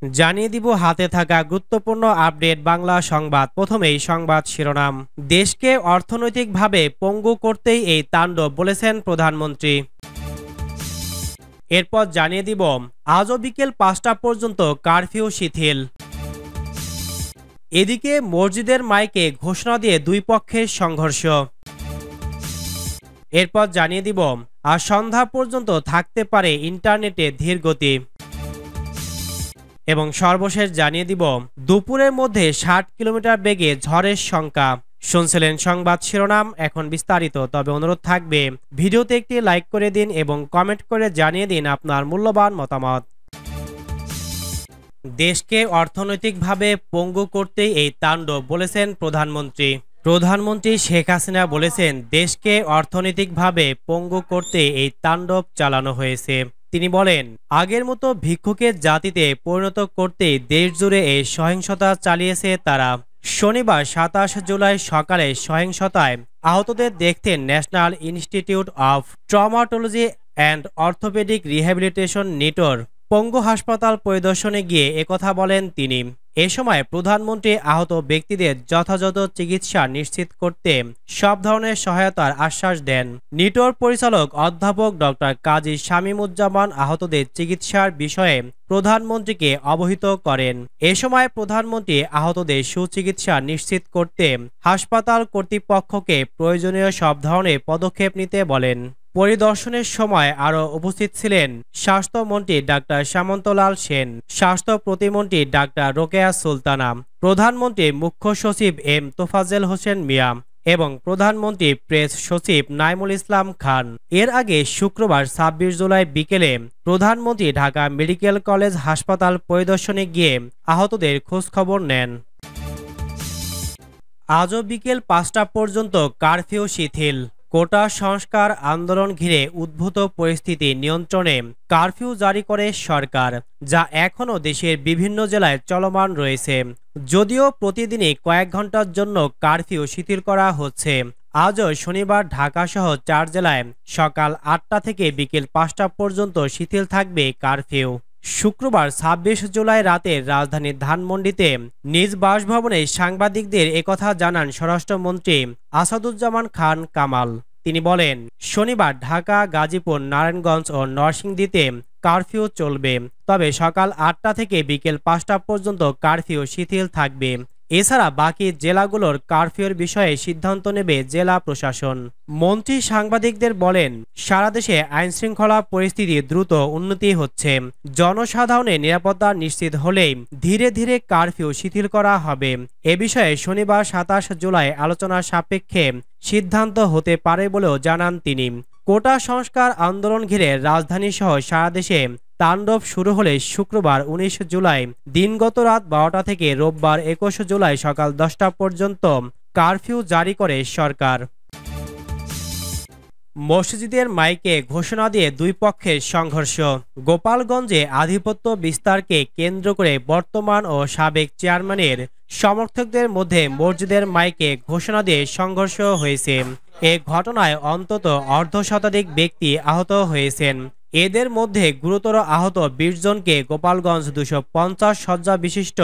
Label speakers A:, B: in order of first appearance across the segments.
A: জানিয়ে দিব হাতে থাকা গুরুত্বপূর্ণ আপডেট বাংলা সংবাদ। প্রথমেই সংবাদ শিরোনাম। দেশকে অর্থনৈতিকভাবে পঙ্গু করতেই এই তাণ্ডব বলেছেন প্রধানমন্ত্রী। এরপর জানিয়ে দিব আজও বিকেল ৫টা পর্যন্ত কারফিউ শিথিল। এদিকে মসজিদের মাইকে ঘোষণা দিয়ে দুই পক্ষের সংঘর্ষ। এরপর জানিয়ে দিব আজ সন্ধ্যা পর্যন্ত থাকতে পারে ইন্টারনেটে ধীর গতি। এবং সর্বশেষ জানিয়ে দিব দুপুরের মধ্যে ৬০ কিলোমিটার বেগে ঝড়ের শঙ্কা। শুনছিলেন সংবাদ শিরোনাম, এখন বিস্তারিত। তবে অনুরোধ থাকবে ভিডিওতে একটি লাইক করে দিন এবং কমেন্ট করে জানিয়ে দিন আপনার মূল্যবান মতামত। দেশকে অর্থনৈতিকভাবে পঙ্গু করতেই এই তাণ্ডব বলেছেন প্রধানমন্ত্রী। প্রধানমন্ত্রী শেখ হাসিনা বলেছেন, দেশকে অর্থনৈতিকভাবে পঙ্গু করতে এই তাণ্ডব চালানো হয়েছে। তিনি বলেন, আগের মতো ভিক্ষুকের জাতিতে পরিণত করতেই দেশজুড়ে এই সহিংসতা চালিয়েছে তারা। শনিবার ২৭ জুলাই সকালে সহিংসতায় আহতদের দেখতে national institute of traumatology and orthopaedic rehabilitation NITOR পঙ্গু হাসপাতাল পরিদর্শনে গিয়ে একথা বলেন তিনি। এ সময় প্রধানমন্ত্রী আহত ব্যক্তিদের যথাযথ চিকিৎসা নিশ্চিত করতে সব ধরনের সহায়তার আশ্বাস দেন। নিটোর পরিচালক অধ্যাপক ডক্টর কাজী শামীমুজ্জামান আহতদের চিকিৎসার বিষয়ে প্রধানমন্ত্রীকে অবহিত করেন। এ সময় প্রধানমন্ত্রী আহতদের সুচিকিৎসা নিশ্চিত করতে হাসপাতাল কর্তৃপক্ষকে প্রয়োজনীয় সব ধরনের পদক্ষেপ নিতে বলেন। পরিদর্শনের সময় আরও উপস্থিত ছিলেন স্বাস্থ্যমন্ত্রী ডাক্তার সামন্তলাল সেন, স্বাস্থ্য প্রতিমন্ত্রী ডাক্তার রোকেয়া সুলতানা, প্রধানমন্ত্রীর মুখ্য সচিব এম তোফাজ্জল হোসেন মিয়া এবং প্রধানমন্ত্রী প্রেস সচিব নাইমুল ইসলাম খান। এর আগে শুক্রবার ২৬ জুলাই বিকেলে প্রধানমন্ত্রী ঢাকা মেডিকেল কলেজ হাসপাতাল পরিদর্শনে গিয়ে আহতদের খোঁজখবর নেন। আজও বিকেল ৫টা পর্যন্ত কারফিউ শিথিল। কোটা সংস্কার আন্দোলন ঘিরে উদ্ভূত পরিস্থিতি নিয়ন্ত্রণে কারফিউ জারি করে সরকার, যা এখনও দেশের বিভিন্ন জেলায় চলমান রয়েছে। যদিও প্রতিদিনই কয়েক ঘন্টার জন্য কারফিউ শিথিল করা হচ্ছে, আজও শনিবার ঢাকাসহ ৪ জেলায় সকাল ৮টা থেকে বিকেল ৫টা পর্যন্ত শিথিল থাকবে কারফিউ। শুক্রবার ২৬ জুলাই রাতে রাজধানীর ধানমন্ডিতে নিজ বাসভবনে সাংবাদিকদের একথা জানান স্বরাষ্ট্রমন্ত্রী আসাদুজ্জামান খান কামাল। তিনি বলেন, শনিবার ঢাকা, গাজীপুর, নারায়ণগঞ্জ ও নরসিংদীতে কারফিউ চলবে, তবে সকাল ৮টা থেকে বিকেল ৫টা পর্যন্ত কারফিউ শিথিল থাকবে। এছাড়া বাকি জেলাগুলোর কারফিউর বিষয়ে সিদ্ধান্ত নেবে জেলা প্রশাসন। মন্ত্রী সাংবাদিকদের বলেন, সারা দেশে আইনশৃঙ্খলা পরিস্থিতি দ্রুত উন্নতি হচ্ছে। জনসাধারণের নিরাপত্তা নিশ্চিত হলেই ধীরে ধীরে কারফিউ শিথিল করা হবে। এ বিষয়ে শনিবার ২৭ জুলাই আলোচনা সাপেক্ষে সিদ্ধান্ত হতে পারে বলেও জানান তিনি। কোটা সংস্কার আন্দোলন ঘিরে রাজধানী সহ সারা দেশে তাণ্ডব শুরু হলে শুক্রবার ১৯ জুলাই দিনগত রাত ১২টা থেকে রোববার ২১ জুলাই সকাল ১০টা পর্যন্ত কারফিউ জারি করে সরকার। মসজিদের মাইকে ঘোষণা দিয়ে দুই পক্ষের সংঘর্ষ। গোপালগঞ্জে আধিপত্য বিস্তারকে কেন্দ্র করে বর্তমান ও সাবেক চেয়ারম্যানের সমর্থকদের মধ্যে মসজিদের মাইকে ঘোষণা দিয়ে সংঘর্ষ হয়েছে। এ ঘটনায় অন্তত অর্ধশতাধিক ব্যক্তি আহত হয়েছেন। এদের মধ্যে গুরুতর আহত ২০ জনকে গোপালগঞ্জ ২৫০ শয্যা বিশিষ্ট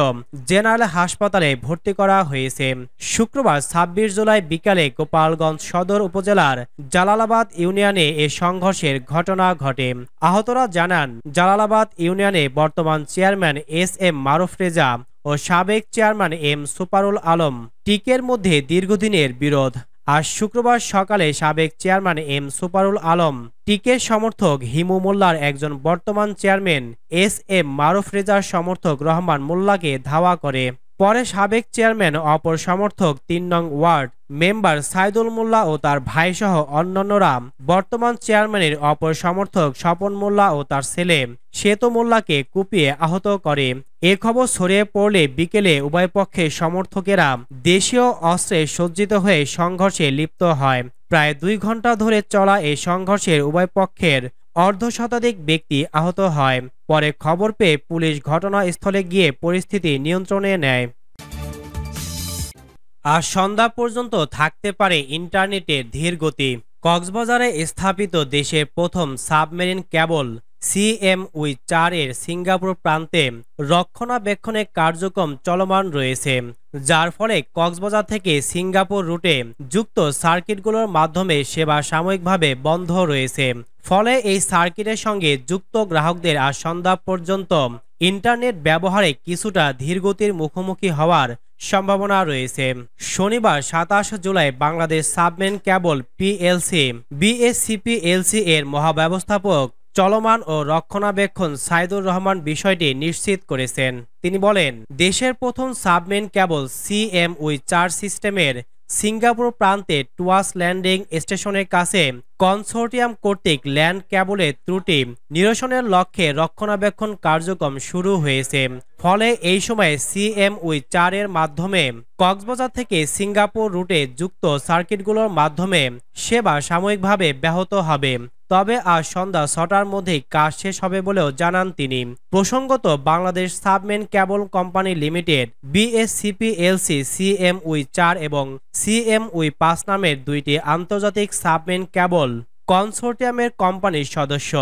A: জেনারেল হাসপাতালে ভর্তি করা হয়েছে। শুক্রবার ২৬ জুলাই বিকালে গোপালগঞ্জ সদর উপজেলার জালালাবাদ ইউনিয়নে এ সংঘর্ষের ঘটনা ঘটে। আহতরা জানান, জালালাবাদ ইউনিয়নে বর্তমান চেয়ারম্যান এস এম মারুফ রেজা ও সাবেক চেয়ারম্যান এম সুপারুল আলম টিকের মধ্যে দীর্ঘদিনের বিরোধ। আজ শুক্রবার সকালে সাবেক চেয়ারম্যান এম সুপারুল আলম টিকের সমর্থক হিমু মোল্লার একজন বর্তমান চেয়ারম্যান এস এম মারুফ রেজার সমর্থক রহমান মোল্লাকে ধাওয়া করে। পরে সাবেক চেয়ারম্যান অপর সমর্থক ৩ নং ওয়ার্ড মেম্বার সাইদুল মোল্লা ও তার ভাইসহ অন্যান্যরা বর্তমান চেয়ারম্যানের অপর সমর্থক স্বপন মোল্লা ও তার ছেলে শ্বেত মোল্লাকে কুপিয়ে আহত করে। এ খবর ছড়িয়ে পড়লে বিকেলে উভয় পক্ষের সমর্থকেরা দেশীয় অস্ত্রে সজ্জিত হয়ে সংঘর্ষে লিপ্ত হয়। প্রায় ২ ঘন্টা ধরে চলা এই সংঘর্ষের উভয় পক্ষের অর্ধশতাধিক ব্যক্তি আহত হয়। পরে খবর পেয়ে পুলিশ ঘটনাস্থলে গিয়ে পরিস্থিতি নিয়ন্ত্রণে নেয়। আজ সন্ধ্যা পর্যন্ত থাকতে পারে ইন্টারনেটের ধীর গতি। কক্সবাজারে স্থাপিত দেশের প্রথম সাবমেরিন কেবল CMUI-4 এর সিঙ্গাপুর প্রান্তে রক্ষণাবেক্ষণের কার্যক্রম চলমান রয়েছে, যার ফলে কক্সবাজার থেকে সিঙ্গাপুর রুটে যুক্ত সার্কিটগুলোর মাধ্যমে সেবা সাময়িকভাবে বন্ধ রয়েছে। ফলে এই সার্কিটের সঙ্গে যুক্ত গ্রাহকদের আজ সন্ধ্যা পর্যন্ত ইন্টারনেট ব্যবহারে কিছুটা ধীরগতির মুখোমুখি হওয়ার সম্ভাবনা রয়েছে। শনিবার 27 July Bangladesh submarine cable PLC BSCPLC এর মহাব্যবস্থাপক চলমান ও রক্ষণাবেক্ষণ সাইদুর রহমান বিষয়টি নিশ্চিত করেছেন। তিনি বলেন, দেশের প্রথম সাবমেরিন কেবল CMUI-4 সিস্টেমের সিঙ্গাপুর প্রান্তে টুয়াস ল্যান্ডিং স্টেশনের কাছে কনসোর্টিয়াম কর্তৃক ল্যান্ড কেবলের ত্রুটি নিরসনের লক্ষ্যে রক্ষণাবেক্ষণ কার্যক্রম শুরু হয়েছে। ফলে এই সময় CMUI-4 এর মাধ্যমে কক্সবাজার থেকে সিঙ্গাপুর রুটে যুক্ত সার্কিটগুলোর মাধ্যমে সেবা সাময়িকভাবে ব্যাহত হবে। তবে আজ সন্ধ্যা 6টার মধ্যেই কাজ শেষ হবে বলেও জানান তিনি। প্রসঙ্গত, Bangladesh submarine cable company limited BSCPLC CMUI-4 এবং CMUI-5 নামের দুইটি আন্তর্জাতিক সাবমেরিন কেবল কনসোর্টিয়ামের কোম্পানির সদস্য,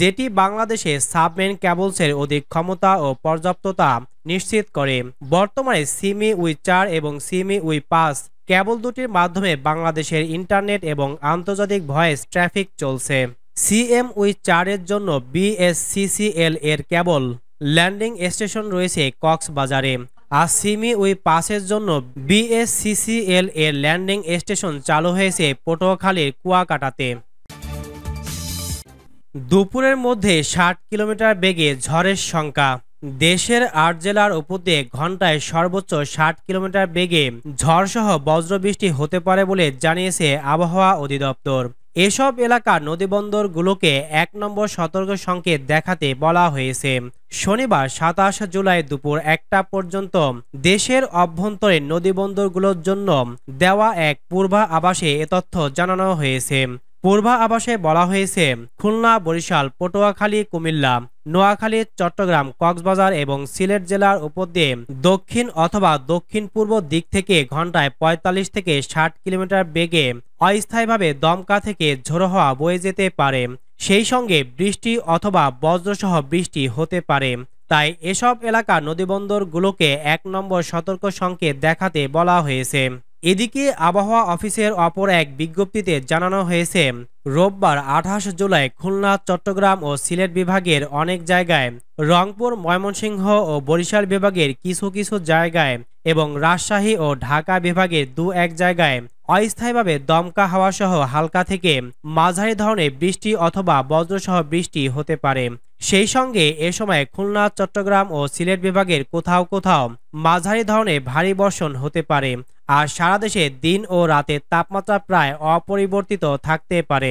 A: যেটি বাংলাদেশে সাবমেরিন কেবলসের অধিক ক্ষমতা ও পর্যাপ্ততা নিশ্চিত করে। বর্তমানে CMUI-4 এবং CMUI-5 কেবল দুটির মাধ্যমে বাংলাদেশের ইন্টারনেট এবং আন্তর্জাতিক ভয়েস ট্রাফিক চলছে। CMUI-4 এর জন্য BSCCL এর কেবল ল্যান্ডিং স্টেশন রয়েছে কক্সবাজারে, আর CMUI-5 এর জন্য BSCCL এর ল্যান্ডিং স্টেশন চালু হয়েছে পটুয়াখালীর কুয়াকাটাতে। দুপুরের মধ্যে 60 কিলোমিটার বেগে ঝড়ের শঙ্কা। দেশের 8 জেলার উপর দিয়ে ঘন্টায় সর্বোচ্চ 60 কিলোমিটার বেগে ঝড়সহ বজ্রবৃষ্টি হতে পারে বলে জানিয়েছে আবহাওয়া অধিদপ্তর। এসব এলাকার নদীবন্দরগুলোকে 1 নম্বর সতর্ক সংকেত দেখাতে বলা হয়েছে। শনিবার 27 জুলাই দুপুর 1টা পর্যন্ত দেশের অভ্যন্তরীণ নদীবন্দরগুলোর জন্য দেওয়া এক পূর্বাভাসে এ তথ্য জানানো হয়েছে। পূর্বাভাসে বলা হয়েছে, খুলনা, বরিশাল, পটুয়াখালী, কুমিল্লা, নোয়াখালী, চট্টগ্রাম, কক্সবাজার এবং সিলেট জেলার উপর দিয়ে দক্ষিণ অথবা দক্ষিণ পূর্ব দিক থেকে ঘন্টায় 45 থেকে 60 কিলোমিটার বেগে অস্থায়ীভাবে দমকা থেকে ঝোড়ো হাওয়া বয়ে যেতে পারে। সেই সঙ্গে বৃষ্টি অথবা বজ্রসহ বৃষ্টি হতে পারে। তাই এসব এলাকার নদীবন্দরগুলোকে 1 নম্বর সতর্ক সংকেত দেখাতে বলা হয়েছে। এদিকে আবহাওয়া অফিসের অপর এক বিজ্ঞপ্তিতে জানানো হয়েছে, রোববার 28 জুলাই খুলনা, চট্টগ্রাম ও সিলেট বিভাগের অনেক জায়গায়, রংপুর, ময়মনসিংহ ও বরিশাল বিভাগের কিছু কিছু জায়গায় এবং রাজশাহী ও ঢাকা বিভাগের 2-1 জায়গায় অস্থায়ীভাবে দমকা হাওয়া সহ হালকা থেকে মাঝারি ধরনের বৃষ্টি অথবা বজ্রসহ বৃষ্টি হতে পারে। সেই সঙ্গে এ সময় খুলনা, চট্টগ্রাম ও সিলেট বিভাগের কোথাও কোথাও মাঝারি ধরনের ভারী বর্ষণ হতে পারে। আর সারা দেশে দিন ও রাতের তাপমাত্রা প্রায় অপরিবর্তিত থাকতে পারে।